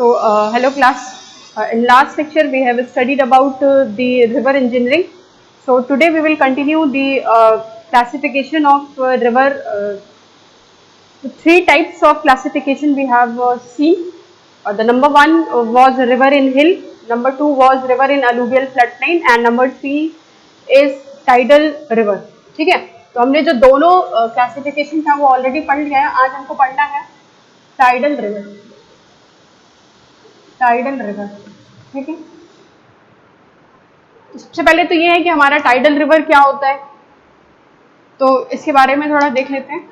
Hello class. In last lecture we have studied about the river engineering. So today we will continue the classification of river. Three types of classification we have seen. The number one was river in hill, number two was river in alluvial floodplain, and number three is tidal river. ठीक है, तो हमने जो दोनों classification था वो already पढ़ लिया है. आज हमको पढ़ना है टाइडल रिवर. टाइडल रिवर, ठीक है. सबसे पहले तो ये है कि हमारा टाइडल रिवर क्या होता है, तो इसके बारे में थोड़ा देख लेते हैं.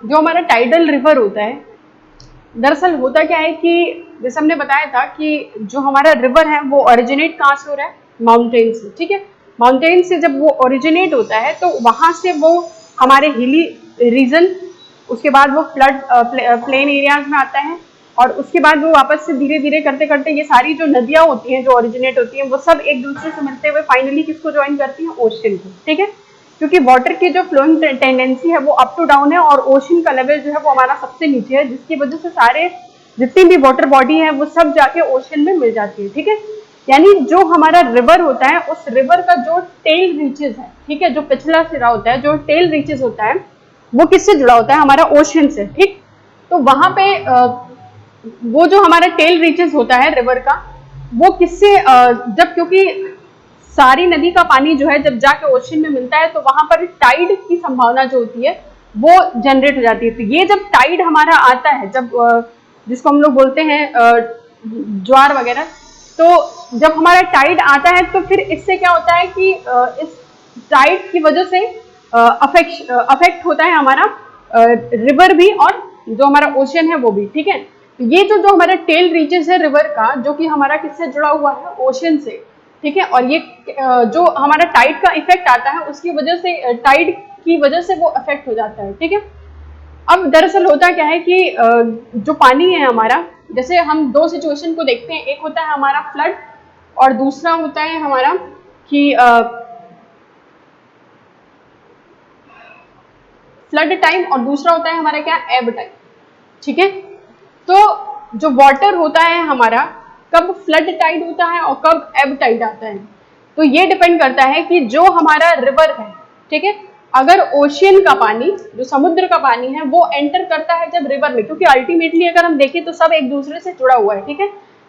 जो हमारा टाइडल रिवर होता है, दरअसल होता क्या है कि जैसे हमने बताया था कि जो हमारा रिवर है वो ओरिजिनेट कहाँ से हो रहा है, माउंटेन से. ठीक है, माउंटेन से जब वो ओरिजिनेट होता है तो वहाँ से वो हमारे हिली रीजन, उसके बाद वो फ्लड प्लेन एरियाज में आता है, और उसके बाद वो वापस से धीरे धीरे करते करते ये सारी जो नदियाँ होती हैं जो ओरिजिनेट होती हैं वो सब एक दूसरे से मिलते हुए फाइनली किसको ज्वाइन करती हैं, ओशन को. ठीक है, क्योंकि वाटर की जो फ्लोइंग टेंडेंसी है वो अप टू डाउन है और ओशन का लेवल जो है वो हमारा सबसे नीचे है, जिसकी वजह से सारे जितनी भी वाटर बॉडी है वो सब जाके ओशन में मिल जाती है. ठीक है, यानी जो हमारा रिवर होता है उस रिवर का जो टेल रीचेस है, ठीक है, जो पिछला सिरा होता है, जो टेल रीचेस होता है वो किससे जुड़ा होता है, हमारा ओशन से. ठीक, तो वहां पे वो जो हमारा टेल रीचेस होता है रिवर का वो किससे, जब क्योंकि सारी नदी का पानी जो है जब जाके ओशन में मिलता है तो वहां पर टाइड की संभावना जो होती है वो जनरेट हो जाती है. तो ये जब टाइड हमारा आता है, जब जिसको हम लोग बोलते हैं ज्वार वगैरह, तो जब हमारा टाइड आता है तो फिर इससे क्या होता है कि इस टाइड की वजह से अफेक्ट होता है हमारा रिवर भी और जो हमारा ओशन है वो भी. ठीक है, तो ये जो हमारा टेल रीचेस है रिवर का, जो कि हमारा किससे जुड़ा हुआ है, ओशन से. ठीक है, और ये जो हमारा टाइड का इफेक्ट आता है उसकी वजह से, टाइड की वजह से वो इफेक्ट हो जाता है. ठीक है, अब दरअसल होता क्या है कि जो पानी है हमारा, जैसे हम दो सिचुएशन को देखते हैं, एक होता है हमारा फ्लड और दूसरा होता है हमारा कि फ्लड टाइम, और दूसरा होता है हमारा क्या, एब टाइम. ठीक है, तो जो वाटर होता है हमारा, कब फ्लड टाइड होता है और कब एब टाइड आता है, तो ये डिपेंड करता है कि जो हमारा रिवर है, ठीक है, अगर ओशियन का पानी, जो समुद्र का पानी है वो एंटर करता है जब रिवर में, क्योंकि अल्टीमेटली अगर हम देखें तो सब एक दूसरे से जुड़ा हुआ है. ठीक है,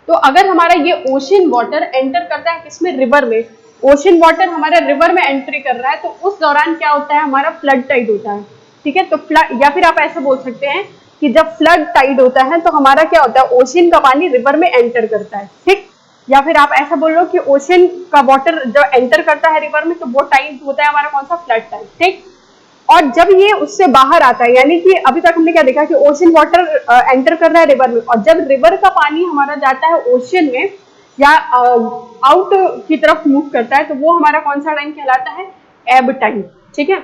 तो अगर हमारा ये ओशन वाटर एंटर करता है किसमें, रिवर में, ओशन वाटर हमारा रिवर में एंट्री कर रहा है, तो उस दौरान क्या होता है, हमारा फ्लड टाइड होता है। ठीक है, तो फ्लड, या फिर आप ऐसा बोल सकते हैं कि जब फ्लड टाइड होता है तो हमारा क्या होता है, ओशन का पानी रिवर में एंटर करता है। ठीक, या फिर आप ऐसा बोल लो कि ओशन का वाटर जब एंटर करता है रिवर में तो वो टाइम होता है हमारा कौन सा, फ्लड टाइम। ठीक, और जब ये उससे बाहर आता है, यानी कि अभी तक हमने क्या देखा कि ओशन वाटर एंटर कर रहा है रिवर में, और जब रिवर का पानी हमारा जाता है ओशन में या आउट की तरफ मूव करता है तो वो हमारा कौन सा टाइम कहलाता है, एब टाइम। ठीक है,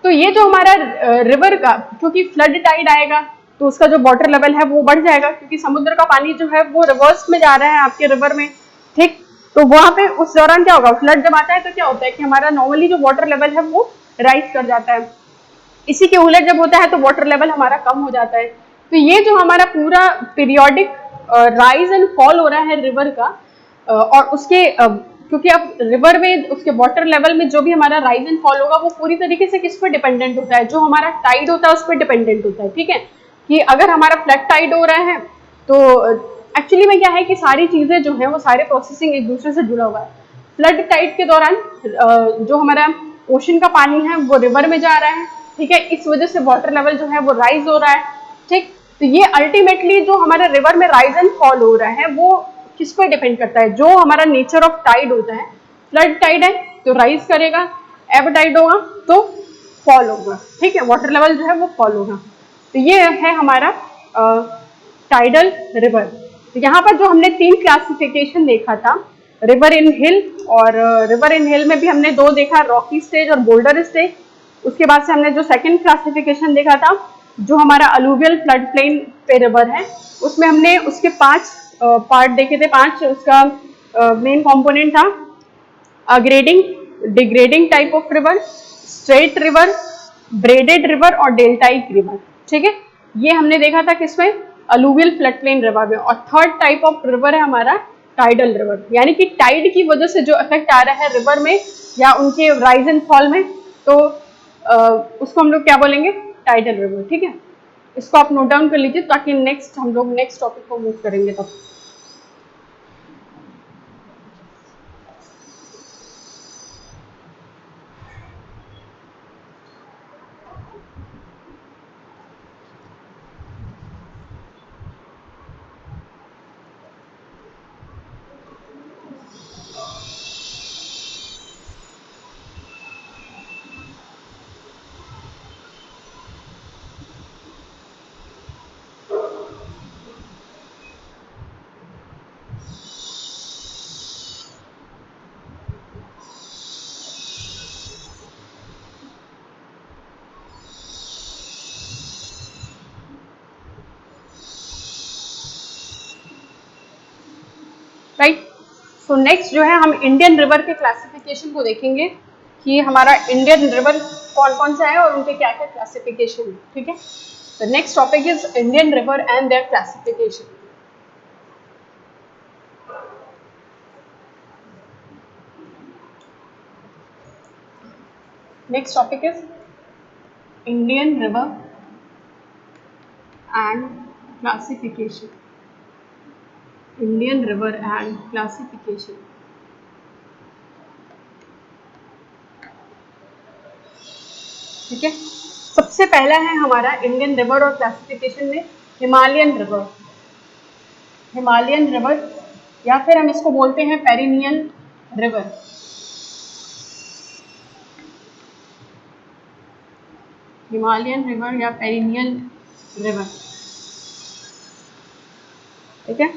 तो ये जो हमारा रिवर का, क्योंकि फ्लड टाइड आएगा तो उसका जो वाटर लेवल है वो बढ़ जाएगा, क्योंकि समुद्र का पानी जो है वो रिवर्स में जा रहा है आपके रिवर में। ठीक, तो वहां पे उस दौरान क्या होगा, फ्लड जब आता है तो क्या होता है कि हमारा नॉर्मली जो वाटर लेवल है वो राइज कर जाता है, इसी के उलट जब होता है तो वाटर लेवल हमारा कम हो जाता है। तो ये जो हमारा पूरा पीरियोडिक राइज एंड फॉल हो रहा है रिवर का, और उसके क्योंकि अब रिवर में उसके वाटर लेवल में जो भी हमारा राइज एंड फॉल होगा वो पूरी तरीके से किस पर डिपेंडेंट होता है, जो हमारा टाइड होता है उस पर डिपेंडेंट होता है। ठीक है, कि अगर हमारा फ्लड टाइड हो रहा है तो एक्चुअली में क्या है कि सारी चीजें जो है वो सारे प्रोसेसिंग एक दूसरे से जुड़ा हुआ है। फ्लड टाइड के दौरान जो हमारा ओशन का पानी है वो रिवर में जा रहा है। ठीक है, इस वजह से वाटर लेवल जो है वो राइज हो रहा है। ठीक, तो ये अल्टीमेटली जो हमारे रिवर में राइज एंड फॉल हो रहा है वो किस पर डिपेंड करता है, जो हमारा नेचर ऑफ टाइड होता है। फ्लड टाइड है तो राइज करेगा, एब टाइड होगा तो फॉल होगा। ठीक है, वाटर लेवल जो है वो फॉल होगा। तो ये है हमारा टाइडल रिवर। तो यहाँ पर जो हमने 3 क्लासिफिकेशन देखा था, रिवर इन हिल, और रिवर इन हिल में भी हमने 2 देखा, रॉकी स्टेज और बोल्डर स्टेज। उसके बाद से हमने जो सेकंड क्लासिफिकेशन देखा था, जो हमारा अलूवियल फ्लड प्लेन पे रिवर है, उसमें हमने उसके 5 पार्ट देखे थे। 5 उसका मेन कंपोनेंट था, grading, degrading type of river, straight river, braided river और डेल्टाइक रिवर। ठीक है, ये हमने देखा था किसमें, अलूवियल फ्लड प्लेन रिवर में। और थर्ड टाइप ऑफ रिवर है हमारा टाइडल रिवर, यानी कि टाइड की वजह से जो इफेक्ट आ रहा है रिवर में या उनके राइज एंड फॉल में, तो उसको हम लोग क्या बोलेंगे, टाइडल रिवर। ठीक है, इसको आप नोट डाउन कर लीजिए ताकि नेक्स्ट हम लोग नेक्स्ट टॉपिक को मूव करेंगे तब। राइट, सो नेक्स्ट जो है हम इंडियन रिवर के क्लासिफिकेशन को देखेंगे कि हमारा इंडियन रिवर कौन कौन सा है और उनके क्या क्या क्लासिफिकेशन है। ठीक है, the next topic is Indian river and there classification. Next topic is Indian river and classification. Indian river and classification. ठीक है, सबसे पहला है हमारा इंडियन रिवर और क्लासिफिकेशन में हिमालयन रिवर। हिमालयन रिवर या फिर हम इसको बोलते हैं पेरिनियल रिवर। हिमालयन रिवर या पेरिनियल रिवर। ठीक है,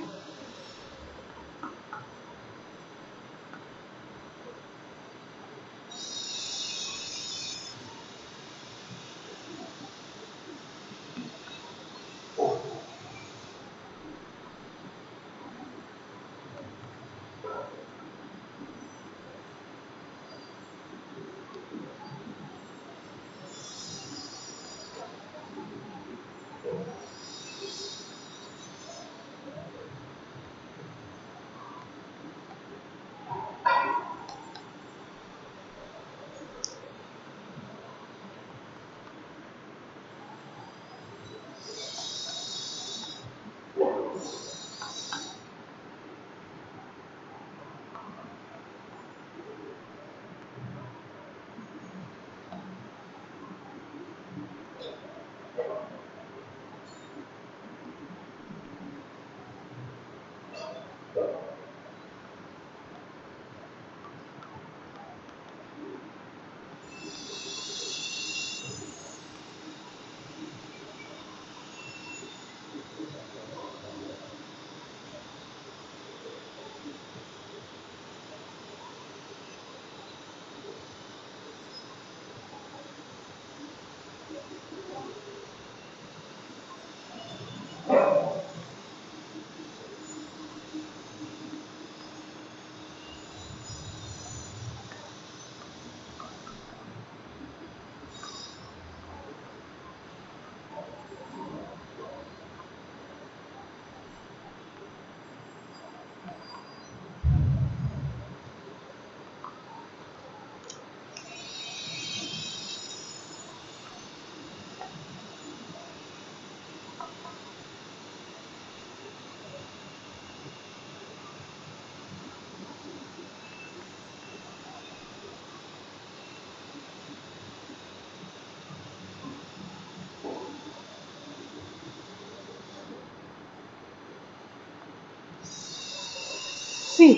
सी,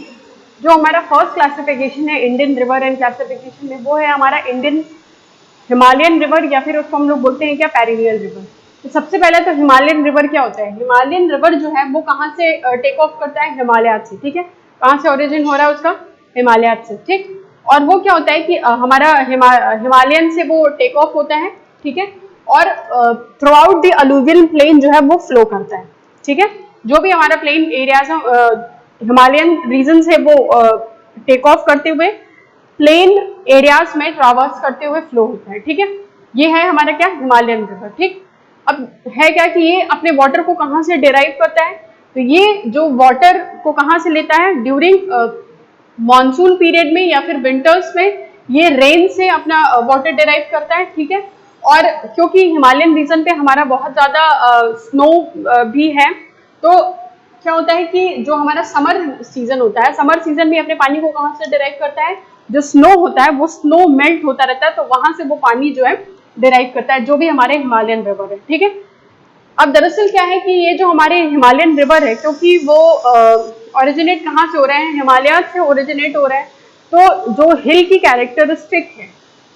जो हमारा फर्स्ट क्लासिफिकेशन है इंडियन रिवर एंड क्लासिफिकेशन में, वो है हमारा इंडियन हिमालयन रिवर, या फिर उसको हम लोग बोलते हैं क्या, पेरिनियल रिवर। तो सबसे पहले तो हिमालयन रिवर क्या होता है? हिमालयन रिवर जो है वो कहाँ से टेक ऑफ करता है? हिमालयात से, ठीक है। कहाँ से ओरिजिन हो रहा है उसका? हिमालयात से, ठीक। और वो क्या होता है कि हमारा हिमालयन से वो टेक ऑफ होता है, ठीक है। और throughout the alluvial plain जो है वो फ्लो करता है, ठीक है। जो भी हमारा प्लेन एरियाज है, हिमालयन रीजन से वो टेक ऑफ करते हुए प्लेन एरियाज में ट्रावर्स करते हुए फ्लो होता है, ठीक है। ये है हमारा क्या, हिमालयन रिवर, ठीक। अब है क्या कि ये अपने वाटर को कहाँ से डिराइव करता है? तो ये जो वाटर को कहाँ से लेता है? ड्यूरिंग मॉनसून पीरियड में या फिर विंटर्स में ये रेन से अपना वाटर डिराइव करता है, ठीक है। और क्योंकि हिमालयन रीजन पे हमारा बहुत ज्यादा स्नो भी है, तो क्या होता है कि जो हमारा समर सीजन होता है, समर सीजन में अपने पानी को कहाँ से डिराइव करता है? जो स्नो होता है वो स्नो मेल्ट होता रहता है, तो वहां से वो पानी जो है डिराइव करता है, जो भी हमारे हिमालयन रिवर है, ठीक है। अब दरअसल क्या है कि ये जो हमारे हिमालयन रिवर है, क्योंकि वो ओरिजिनेट कहाँ से हो रहे हैं? हिमालय से ओरिजिनेट हो रहे हैं, तो जो हिल की कैरेक्टरिस्टिक है,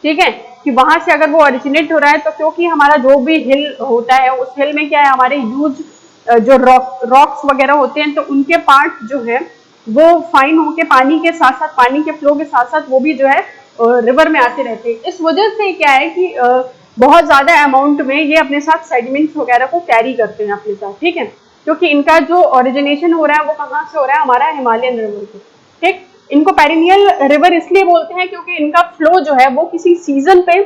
ठीक है, कि वहां से अगर वो ओरिजिनेट हो रहा है, तो क्योंकि हमारा जो भी हिल होता है उस हिल में क्या है, हमारे ह्यूज जो रॉक्स वगैरह होते हैं, तो उनके पार्ट जो है वो फाइन होके पानी के साथ साथ, पानी के फ्लो के साथ साथ वो भी जो है रिवर में आते रहते हैं। इस वजह से क्या है कि बहुत ज्यादा अमाउंट में ये अपने साथ सेडिमेंट्स वगैरह को कैरी करते हैं अपने साथ, ठीक है। क्योंकि इनका जो ओरिजिनेशन हो रहा है वो कहाँ से हो रहा है? हमारा हिमालयन रिवर से, ठीक। इनको पेरिनियल रिवर इसलिए बोलते हैं क्योंकि इनका फ्लो जो है वो किसी सीजन पे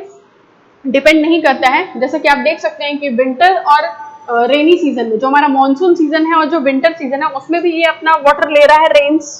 डिपेंड नहीं करता है। जैसे कि आप देख सकते हैं कि विंटर और रेनी सीजन में, जो हमारा मानसून सीजन है और जो विंटर सीजन है, उसमें भी ये अपना वाटर ले रहा है रेन्स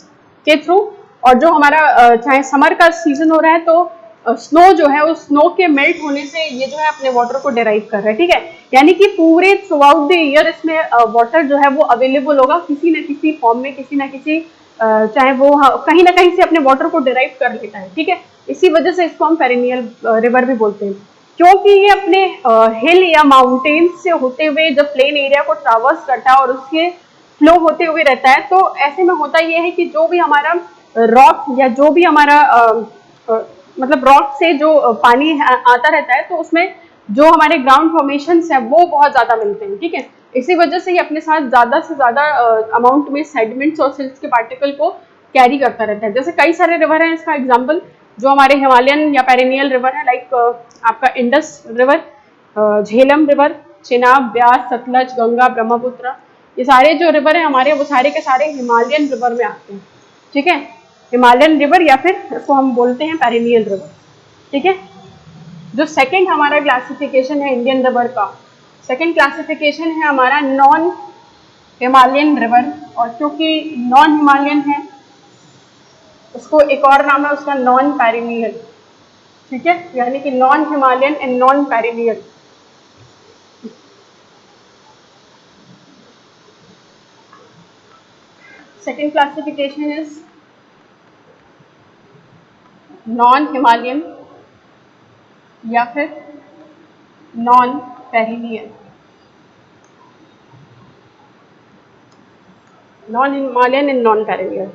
के थ्रू। और जो हमारा चाहे समर का सीजन हो रहा है, तो स्नो जो है उस स्नो के मेल्ट होने से ये जो है अपने वाटर को डिराइव कर रहा है, ठीक है। यानी कि पूरे थ्रू आउट द ईयर इसमें वाटर जो है वो अवेलेबल होगा किसी न किसी फॉर्म में, किसी न किसी चाहे वो कहीं ना कहीं से अपने वाटर को डिराइव कर लेता है, ठीक है। इसी वजह से इसको हम पेरिनियल रिवर भी बोलते हैं, क्योंकि ये अपने हिल या माउंटेन्स से होते हुए जब प्लेन एरिया को ट्रावर्स करता है और उसके फ्लो होते हुए रहता है, तो ऐसे में होता ये है कि जो भी हमारा रॉक या जो भी हमारा मतलब रॉक से जो पानी आता रहता है, तो उसमें जो हमारे ग्राउंड फॉर्मेशंस है वो बहुत ज्यादा मिलते हैं, ठीक है। इसी वजह से ये अपने साथ ज्यादा से ज्यादा अमाउंट में सेडिमेंट्स और सिल्ट्स के पार्टिकल को कैरी करता रहता है। जैसे कई सारे रिवर हैं, इसका एग्जाम्पल जो हमारे हिमालयन या पेरिनियल रिवर है, लाइक आपका Indus river, Jhelum river, Chenab, Beas, Sutlej, Ganga, Brahmaputra, ये सारे जो रिवर है हमारे, वो सारे के सारे हिमालयन रिवर में आते हैं, ठीक है। हिमालयन रिवर या फिर इसको हम बोलते हैं पेरिनियल रिवर, ठीक है। जो सेकंड हमारा क्लासिफिकेशन है इंडियन रिवर का, सेकंड क्लासिफिकेशन है हमारा नॉन हिमालयन रिवर। और क्योंकि नॉन हिमालयन है, उसको एक और नाम है उसका नॉन पेरिनियल, ठीक है। यानी कि non Himalayan and non perennial. Second classification is non Himalayan या फिर non perennial. Non Himalayan and non perennial.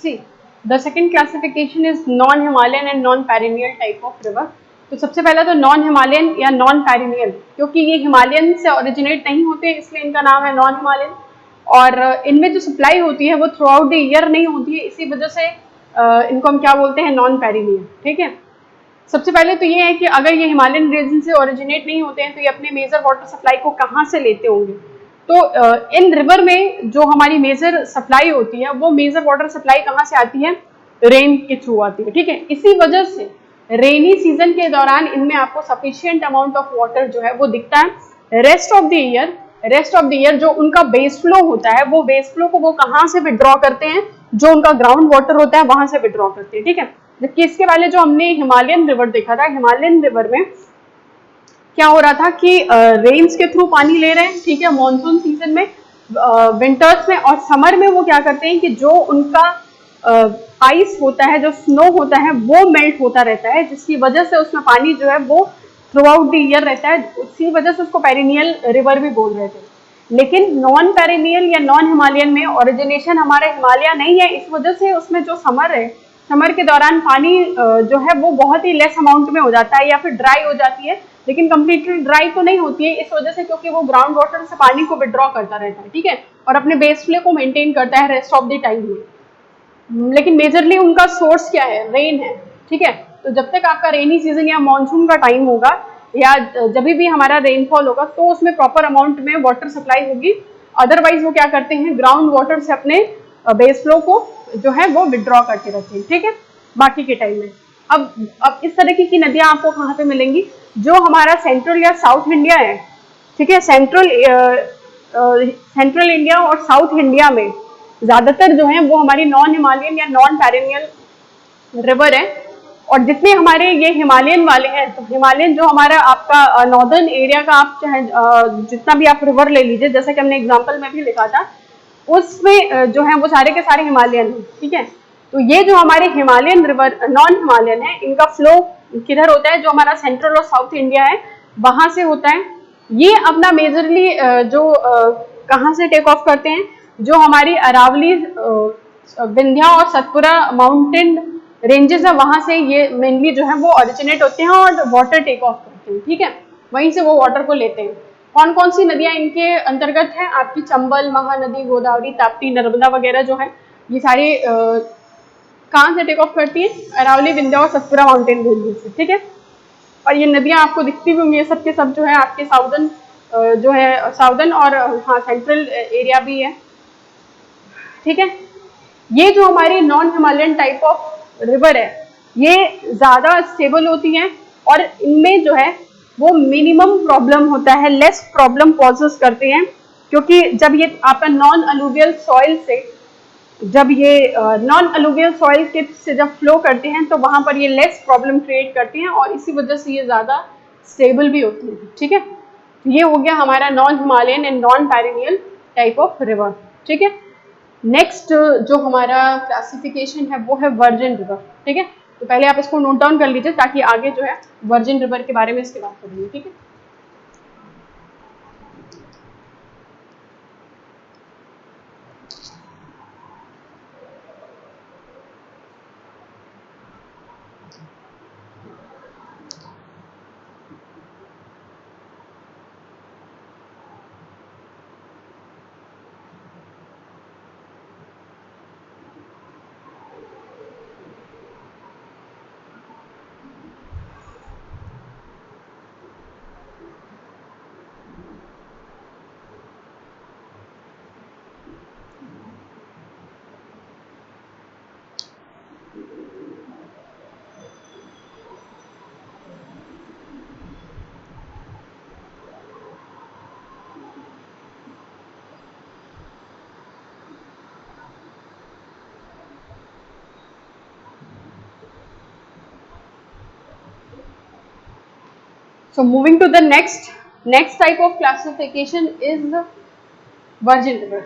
See the second classification is non Himalayan and non perennial type of river. तो सबसे पहला तो नॉन हिमालयन या non perennial, क्योंकि ये Himalayan से ओरिजिनेट नहीं होते इसलिए इनका नाम है नॉन हिमालयन। और इनमें जो सप्लाई होती है वो थ्रू आउट द ईयर नहीं होती है, इसी वजह से इनको हम क्या बोलते हैं, नॉन पेरिनियल। ठीक है, सबसे पहले तो ये है कि अगर ये हिमालयन रीजन से ओरिजिनेट नहीं होते हैं तो ये अपने मेजर वाटर सप्लाई को कहाँ से लेते होंगे। तो इन रिवर में जो हमारी मेजर सप्लाई होती है वो मेजर वाटर सप्लाई कहाँ से आती है, रेन के थ्रू आती है। ठीक है, इसी वजह से रेनी सीजन के दौरान इनमें आपको सफिशिएंट अमाउंट ऑफ वाटर जो है वो दिखता है। रेस्ट ऑफ द ईयर जो उनका बेस फ्लो होता है वो बेस फ्लो को वो कहाँ से विड्रॉ करते हैं, जो उनका ग्राउंड वाटर होता है वहां से विड्रॉ करते हैं। ठीक है, जबकि इसके पहले जो हमने हिमालयन रिवर देखा था, हिमालयन रिवर में क्या हो रहा था कि रेन्स के थ्रू पानी ले रहे हैं। ठीक है, मॉनसून सीजन में, विंटर्स में और समर में वो क्या करते हैं कि जो उनका आइस होता है, जो स्नो होता है वो मेल्ट होता रहता है, जिसकी वजह से उसमें पानी जो है वो थ्रू आउट द ईयर रहता है। उसी वजह से उसको पेरिनियल रिवर भी बोल रहे थे। लेकिन नॉन पेरिनियल या नॉन हिमालयन में ओरिजिनेशन हमारा हिमालय नहीं है, इस वजह से उसमें जो समर है, समर के दौरान पानी जो है वो बहुत ही लेस अमाउंट में हो जाता है या फिर ड्राई हो जाती है, लेकिन कम्प्लीटली ड्राई तो नहीं होती है इस वजह से क्योंकि वो ग्राउंड वाटर से पानी को विड्रॉ करता रहता है। ठीक है, और अपने बेस फ्लो को मेंटेन करता है रेस्ट ऑफ द टाइम में। लेकिन मेजरली उनका सोर्स क्या है, रेन है। ठीक है, तो जब तक आपका रेनी सीजन या मानसून का टाइम होगा या जब भी हमारा रेनफॉल होगा तो उसमें प्रॉपर अमाउंट में वाटर सप्लाई होगी। अदरवाइज वो क्या करते हैं, ग्राउंड वाटर से अपने बेस फ्लो को जो है वो विड्रॉ करके रखते हैं। ठीक है, बाकी के टाइम में अब इस तरह की नदियां आपको कहाँ पे मिलेंगी, जो हमारा सेंट्रल या साउथ इंडिया है। ठीक है, सेंट्रल इंडिया और साउथ इंडिया में ज्यादातर जो है वो हमारी नॉन हिमालयन या नॉन पेरिनियल रिवर है। और जितने हमारे ये हिमालयन वाले हैं, तो हिमालयन जो हमारा आपका नॉर्दर्न एरिया का आप चाहे जितना भी आप रिवर ले लीजिए, जैसा कि हमने एग्जांपल में भी लिखा था, उसमें जो है वो सारे के सारे हिमालयन हैं। ठीक है, तो ये जो हमारे हिमालयन रिवर नॉन हिमालयन है, इनका फ्लो किधर होता है, जो हमारा सेंट्रल और साउथ इंडिया है वहां से होता है। ये अपना मेजरली जो कहाँ से टेक ऑफ करते हैं, जो हमारी अरावली, विंध्या और सतपुरा माउंटेन रेंजेस है वहां से ये मेनली जो है वो ओरिजिनेट होते हैं और वाटर टेक ऑफ करते हैं। ठीक है, वहीं से वो वाटर को लेते हैं। कौन कौन सी नदियां इनके अंतर्गत हैं, आपकी चंबल, महानदी, गोदावरी, ताप्ती, नर्मदा वगैरह जो है, ये सारी कहाँ से टेक ऑफ करती है, अरावली, विंध्या और सतपुरा माउंटेन रेंजेस से। ठीक है, और ये नदियां आपको दिखती भी होंगी, ये सब के सब जो है आपके साउदर्न जो है साउदर्न और हाँ सेंट्रल एरिया भी है। ठीक है, ये जो हमारी non Himalayan type of river है ये ज्यादा स्टेबल होती हैं और इनमें जो है वो मिनिमम प्रॉब्लम होता है, लेस प्रॉब्लम पॉजेस करते हैं, क्योंकि जब ये आपका नॉन अलुवियल सॉइल से, जब ये नॉन अलुवियल सॉइल टिप्स से जब फ्लो करते हैं तो वहां पर ये लेस प्रॉब्लम क्रिएट करते हैं और इसी वजह से ये ज्यादा स्टेबल भी होती है। ठीक है, ये हो गया हमारा non Himalayan and non perennial type of river. ठीक है, नेक्स्ट जो हमारा क्लासिफिकेशन है वो है वर्जिन रिवर। ठीक है, तो पहले आप इसको नोट डाउन कर लीजिए ताकि आगे जो है वर्जिन रिवर के बारे में इसकी बात करेंगे। ठीक है, so moving to the next type of classification is virgin river.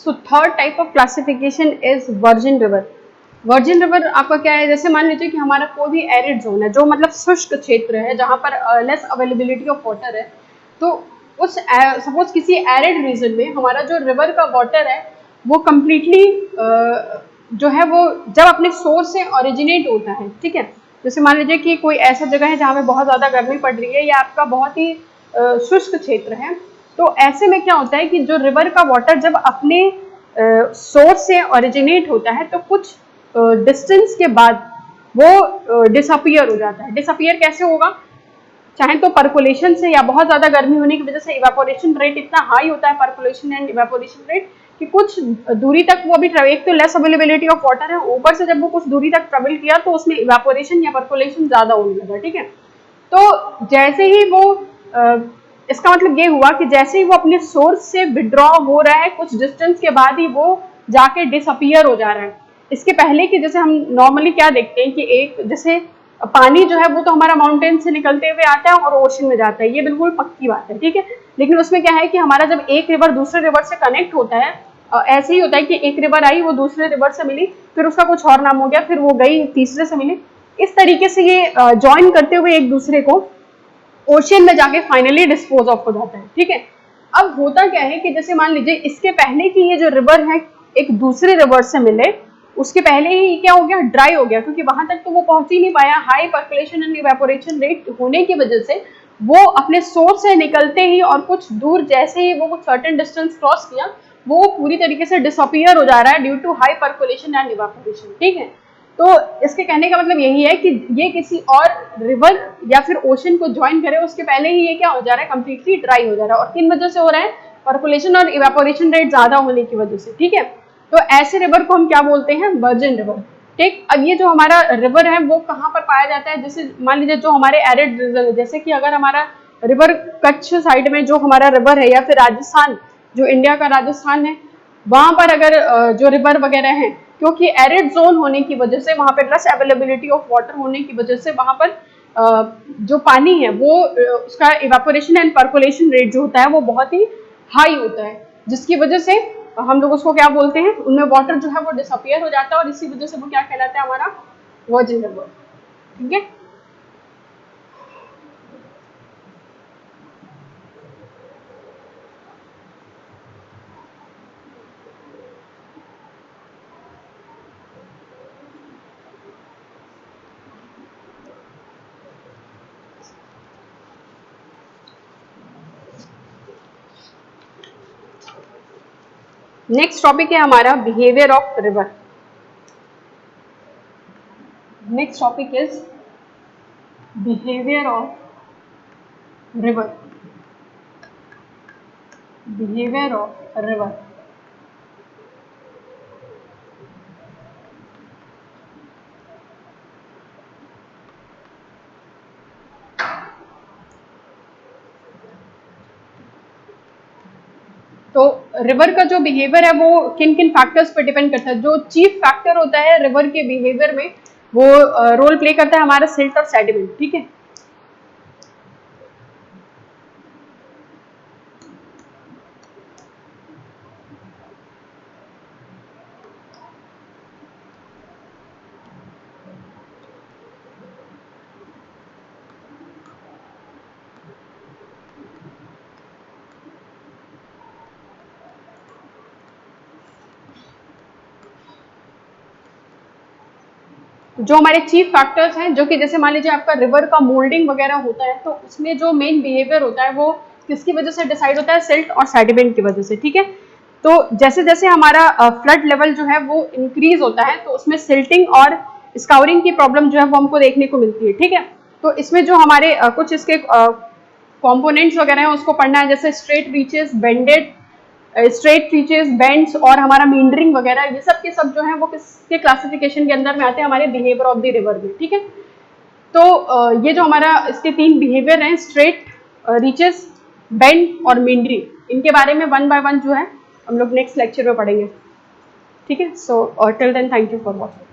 So third type of classification is virgin river. Virgin river आपका क्या है, जैसे मान लीजिए कि हमारा कोई भी एरिड जोन है, जो मतलब शुष्क क्षेत्र है जहाँ पर लेस अवेलेबिलिटी ऑफ वाटर है, तो उस सपोज किसी एरिड रीजन में हमारा जो रिवर का वाटर है वो कम्प्लीटली जो है वो जब अपने सोर्स से ओरिजिनेट होता है, ठीक है। जैसे मान लीजिए कि कोई ऐसा जगह है जहाँ पे बहुत ज़्यादा गर्मी पड़ रही है या आपका बहुत ही शुष्क क्षेत्र है, तो ऐसे में क्या होता है कि जो रिवर का वाटर जब अपने सोर्स से ओरिजिनेट होता है तो कुछ डिस्टेंस के बाद वो डिसअपियर हो जाता है। डिसअपियर कैसे होगा, चाहे तो परकोलेशन से या बहुत ज्यादा गर्मी होने की वजह से इवेपोरेशन रेट इतना हाई होता है, परकोलेशन एंड इवेपोरेशन रेट, कि कुछ दूरी तक वो अभी एक तो लेस अवेलेबिलिटी ऑफ वाटर है, ऊपर से जब वो कुछ दूरी तक ट्रेवल किया तो उसमें इवेपोरेशन या परकोलेशन ज्यादा होने लगा, ठीक है। तो जैसे ही वो इसका मतलब ये हुआ कि जैसे ही वो अपने सोर्स से विड्रॉ हो रहा है कुछ डिस्टेंस के बाद ही वो जाके डिसअपियर हो जा रहा है। इसके पहले कि जैसे हम नॉर्मली क्या देखते हैं कि एक जैसे पानी जो है वो तो हमारा माउंटेन से निकलते हुए आता है और ओशन में जाता है, ये बिल्कुल पक्की बात है, ठीक है। लेकिन उसमें क्या है कि हमारा जब एक रिवर दूसरे रिवर से कनेक्ट होता है, ऐसे ही होता है कि एक रिवर आई, वो दूसरे रिवर से मिली, फिर उसका कुछ और नाम हो गया, फिर वो गई तीसरे से मिली, इस तरीके से ये ज्वाइन करते हुए एक दूसरे को ओशियन में जाके फाइनली डिस्पोज ऑफ हो जाता है, ठीक है। अब होता क्या है कि जैसे मान लीजिए इसके पहले कि ये जो रिवर है एक दूसरे रिवर से मिले, उसके पहले ही क्या हो गया, ड्राई हो गया, क्योंकि वहां तक तो वो पहुंच ही नहीं पाया। High percolation and evaporation rate होने की वजह से वो अपने सोर्स से निकलते ही और कुछ दूर जैसे ही वो कुछ सर्टेन डिस्टेंस क्रॉस किया, वो पूरी तरीके से डिसअपियर हो जा रहा है due to high percolation and evaporation, ठीक है। तो इसके कहने का मतलब यही है कि ये किसी और रिवर या फिर ओशन को ज्वाइन करे उसके पहले ही ये क्या हो जा रहा है, कंप्लीटली ड्राई हो जा रहा है। और किन वजह से हो रहा है, पर्कुलेशन और इवेपोरेशन रेट ज्यादा होने की वजह से, ठीक है। तो ऐसे रिवर को हम क्या बोलते हैं, वर्जिन रिवर, ठीक। अब ये जो हमारा रिवर है वो कहाँ पर पाया जाता है, जैसे मान लीजिए जो हमारे एरिड रीजन है, जैसे कि अगर हमारा रिवर कच्छ साइड में जो हमारा रिवर है, या फिर राजस्थान, जो इंडिया का राजस्थान है, वहां पर अगर जो रिवर वगैरह हैं, क्योंकि एरिड जोन होने की वजह से वहां पर लेस अवेलेबिलिटी ऑफ वाटर होने की वजह से वहां पर जो पानी है वो उसका इवेपोरेशन एंड पर्कुलेशन रेट जो होता है वो बहुत ही हाई होता है, जिसकी वजह से हम लोग उसको क्या बोलते हैं, उनमें वाटर जो है वो डिसअपियर हो जाता है और इसी वजह से वो क्या कहलाता है, हमारा वर्जिन रिवर, ठीक है। नेक्स्ट टॉपिक है हमारा behaviour of river. Next topic is behaviour of river. Behaviour of river. तो रिवर का जो बिहेवियर है वो किन किन फैक्टर्स पर डिपेंड करता है। जो चीफ फैक्टर होता है रिवर के बिहेवियर में, वो रोल प्ले करता है हमारा सिल्ट और सेडिमेंट, ठीक है। जो हमारे चीफ फैक्टर्स हैं, जो कि जैसे मान लीजिए आपका रिवर का मोल्डिंग वगैरह होता है, तो उसमें जो मेन बिहेवियर होता है वो किसकी वजह से डिसाइड होता है, सिल्ट और सेडिमेंट की वजह से, ठीक है। तो जैसे जैसे हमारा फ्लड लेवल जो है वो इंक्रीज होता है तो उसमें सिल्टिंग और स्काउरिंग की प्रॉब्लम जो है वो हमको देखने को मिलती है, ठीक है। तो इसमें जो हमारे कुछ इसके कॉम्पोनेंट्स वगैरह हैं उसको पढ़ना है, जैसे straight reaches, bended straight reaches, bends और हमारा मींडरिंग वगैरह, ये सब के सब जो है वो किसके क्लासिफिकेशन के अंदर में आते हैं, हमारे बिहेवियर ऑफ द रिवर में, ठीक है। तो ये जो हमारा इसके तीन बिहेवियर हैं, स्ट्रेट रीचेस, बेंड और मींडरिंग, इनके बारे में वन बाय वन जो है हम लोग नेक्स्ट लेक्चर में पढ़ेंगे, ठीक है। So till then thank you for watching.